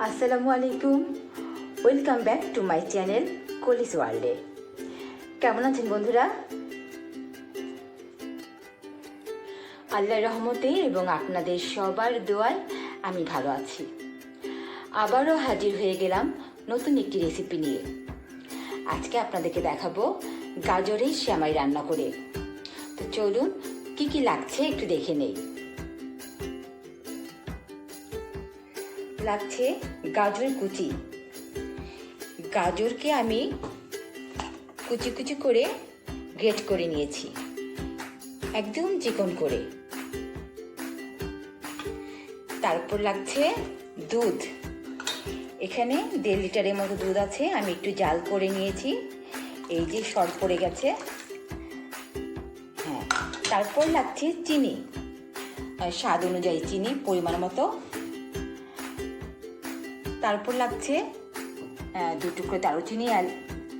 আসসালামু আলাইকুম, welcome back to my channel কোলিস ওয়ার্ল্ডে। কেমন আছেন বন্ধুরা? আল্লাহর রহমতে এবং আপনাদের সবার দোয়ায় আমি ভালো আছি। আবারও হাজির হয়ে গেলাম নতুন একটি রেসিপি নিয়ে। আজকে আপনাদেরকে দেখাবো গাজরের সেমাই রান্না করে। তো চলুন কি কি লাগছে একটু দেখে নেই। লাগছে গাজর কুচি। গাজরকে আমি কুচি কুচি করে গ্রেট করে নিয়েছি, একদম চিকন করে। তারপর লাগছে দুধ। এখানে 1.5 লিটারের মতো দুধ আছে, আমি একটু জাল করে নিয়েছি। এই যে সর পড়ে গেছে। হ্যাঁ, তারপর লাগছে চিনি, স্বাদ অনুযায়ী চিনি পরিমাণ মতো। তারপর লাগছে 2 টুকরো দারুচিনি আর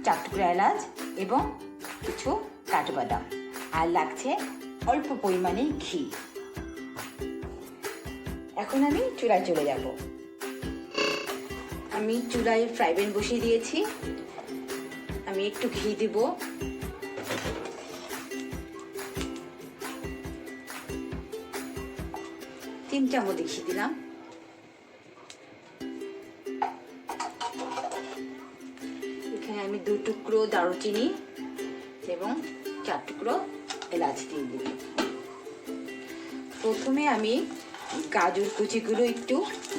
4 টুকরো এলাচ এবং কিছু কাঠবাদাম। আর লাগছে অল্প পরিমাণে ঘি। এখন আমি চুলায় চলে যাব। আমি চুলায় ফ্রাই প্যান বসিয়ে দিয়েছি। আমি একটু ঘি দিব। তিন চামচ ঘি দিলাম। এখানে আমি 2 টুকরো দারুচিনি এবং 4 টুকরো এলাচ দিয়ে দিব। প্রথমে আমি গাজর কুচিগুলো একটু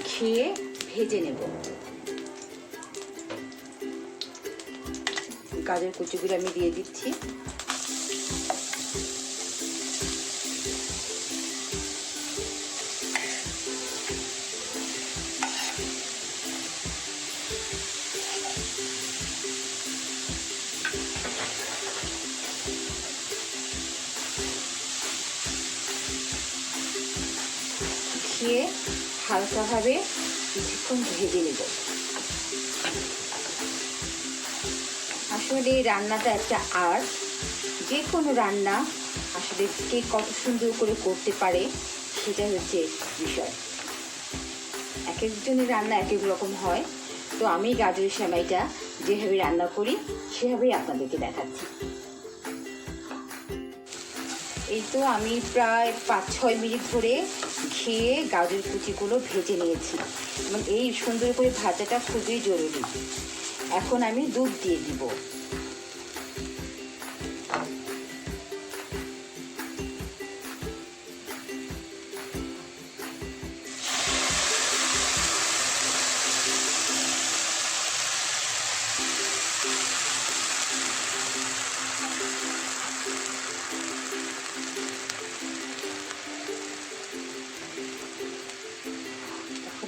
ঘিয়ে ভেজে নেব। গাজর কুচিগুলো আমি দিয়ে দিচ্ছি। ঘিয়ে হালকাভাবে কিছুক্ষণ ভেজে নেব। আসলে এই রান্নাটা একটা আর্ট। যে কোনো রান্না আসলে কে কত সুন্দর করে করতে পারে সেটাই হচ্ছে বিষয়। এক একজনের রান্না এক এক রকম হয়। তো আমি গাজরের সেমাইটা যেভাবে রান্না করি সেভাবেই আপনাদেরকে দেখাচ্ছি। এই তো আমি প্রায় 5-6 মিনিট ধরে ঘিয়ে গাজর কুচিগুলো ভেজে নিয়েছি এবং এই সুন্দর করে ভাজাটা খুবই জরুরি। এখন আমি দুধ দিয়ে দিব।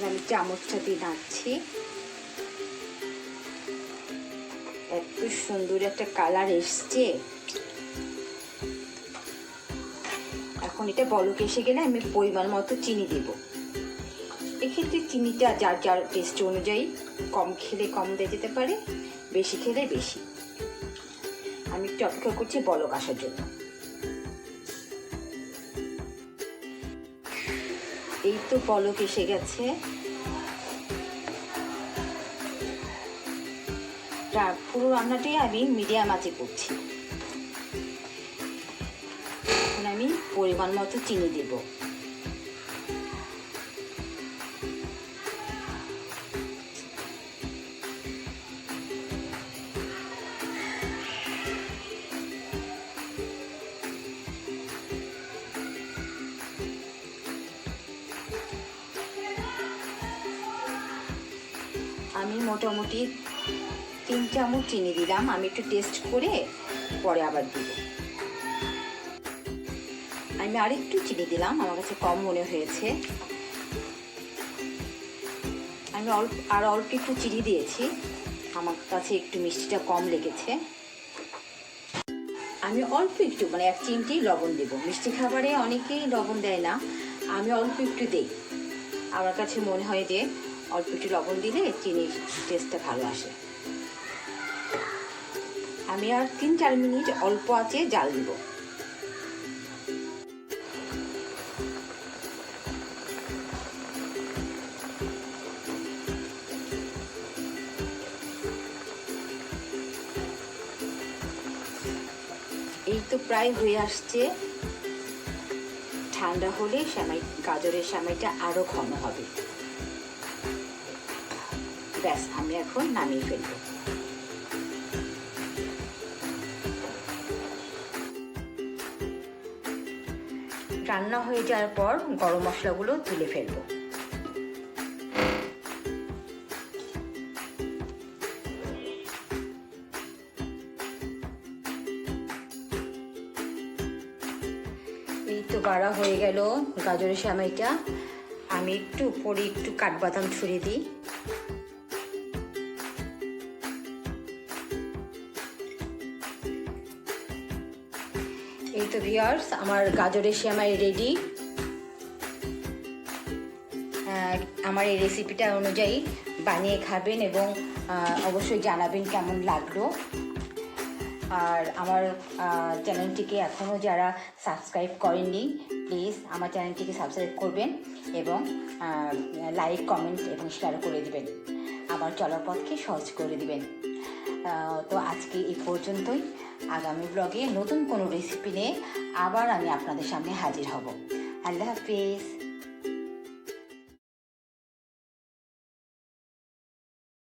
আমি চামচটা দিয়ে নাড়ছি। এত সুন্দর একটা কালার এসছে। এখন এটা বলক এসে গেলে আমি পরিমাণ মতো চিনি দেব। এক্ষেত্রে চিনিটা যার যার টেস্ট অনুযায়ী, কম খেলে কম দিয়ে যেতে পারে, বেশি খেলে বেশি। আমি একটু অপেক্ষা করছি বলক আসার জন্য। এই তো বলক এসে গেছে। পুরো রান্নাটাই আমি মিডিয়াম আঁচে করছি। এখন আমি পরিমাণ মতো চিনি দেব। আমি মোটামুটি 3 চামচ চিনি দিলাম। আমি একটু টেস্ট করে পরে আবার দিব। আমি আরেকটু চিনি দিলাম, আমার কাছে কম মনে হয়েছে। আমি অল্প একটু চিনি দিয়েছি, আমার কাছে একটু মিষ্টিটা কম লেগেছে। আমি অল্প একটু 1 চিমটি লবণ দেব। মিষ্টি খাবারে অনেকেই লবণ দেয় না, আমি অল্প একটু দেই। আমার কাছে মনে হয় যে অল্প একটু লবণ দিলে চিনির টেস্টটা ভালো আসে। আমি আর 3-4 মিনিট অল্প আঁচে জাল দিব। এই তো প্রায় হয়ে আসছে। ঠান্ডা হলে গাজরের সেমাইটা আরো ঘন হবে। ব্যাস, আমি এখন নামিয়ে ফেলবো। রান্না হয়ে যাওয়ার পর গরম মশলাগুলো তুলে ফেলবো। এই তো গাঢ়া হয়ে গেল গাজরের সেমাইটা। আমি একটু উপরে একটু কাঠবাদাম ছড়িয়ে দিই। এই তো ভিউয়ার্স, আমার গাজরের সেমাই রেডি। আমার এই রেসিপিটা অনুযায়ী বানিয়ে খাবেন এবং অবশ্যই জানাবেন কেমন লাগলো। আর আমার চ্যানেলটিকে এখনও যারা সাবস্ক্রাইব করেননি, প্লিজ আমার চ্যানেলটিকে সাবস্ক্রাইব করবেন এবং লাইক, কমেন্ট এবং শেয়ার করে দিবেন। আমার চলার পথকে সহজ করে দিবেন। তো আজকে এই পর্যন্তই। আগামী ব্লগে নতুন কোনো রেসিপি নিয়ে আবার আমি আপনাদের সামনে হাজির হব। আল্লাহ হাফিজ।